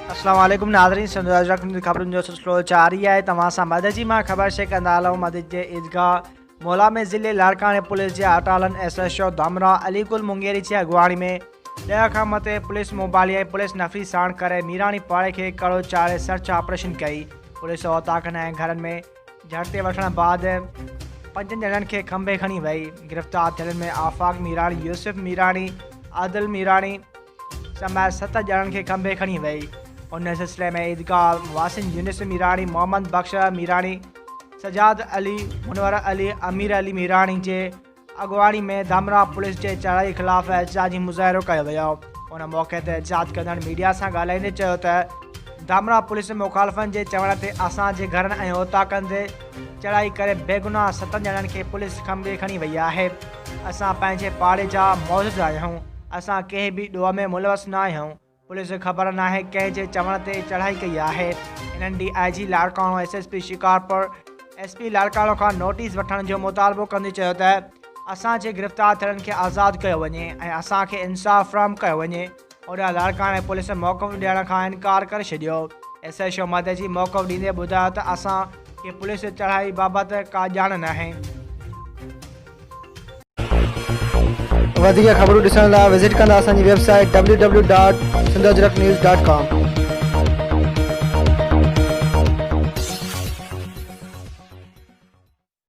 अस्सलाम वालेकुम नाज़रीन, ख़बरुनि जो सिलसिलो जारी है। तव्हां सां मदीजी मां ख़बर शेयर कंदा हलूं। मदीजी जे ईदगाह मोहल्ला में ज़िले لاڙڪاڻي पुलिस जे अटालन SHO धामराह अलीकुल मुंगेरी जे अॻवाणी में 10 खां मथे पुलिस मोबाइल ऐं पुलिस नफरी साण करे मീരാണി पाड़े खे कड़ो चाड़े सर्च ऑपरेशन कई। पुलिस औताकनि ऐं घरनि में झड़ते वठण बाद 5 ॼणनि खे खंभे खणी वई। गिरफ़्तार थियलनि में आफ़ाक मീരാണി, यूसुफ मീരാണി, आदिल मീരാണി समेत 7 ॼणनि खे खंभे खणी वई। उन सिलसिले में ईदगाह वासिन यूनिस मീരാണി, मोहम्मद बख्श मീരാണി, सजाद अली, मुनवर अली, अमीर अली मീരാണി जे अॻवाणी में ধামराह पुलिस जे चढ़ाई ख़िलाफ़ एहतजाजी मुज़ाहिरो कयो वियो। उन मौक़े ते एहतजाज कंदड़ मीडिया सां ॻाल्हाईंदे चयो त धामराह पुलिस मुखालफ़नि जे चवण ते असांजे घरनि ऐं ओताकनि ते चढ़ाई करे बेगुनाह 7 ॼणनि खे पुलिस खंभे खणी वई आहे। असां पंहिंजे पाड़े जा मौजूद आहियूं, असां कंहिं बि ॾोह में मुलवस न आहियूं। पुलिस ख़बर नाहे कंहिं जे चवण ते चढ़ाई कई आहे। इन्हनि DIG Larkana, SSP Shikarpur, SP Larkana खां नोटिस वठण जो मुतालबो कंदे चयो त असांजे गिरफ़्तार थियलनि खे आज़ादु कयो वञे ऐं असांखे इंसाफ़ फ़राहम कयो वञे। ओॾा لاڙڪاڻي पुलिस मौक़िफ़ ॾियण खां इनकार करे छॾियो। SHO मदीजी मौक़िफ़ ॾींदे ॿुधायो त असांखे पुलिस चढ़ाई बाबति का ॼाण नाहे। वधीक ख़बरूं ॾिसण लाइ विज़िट कंदा असांजी वेबसाइट www.sindhajraknews.com।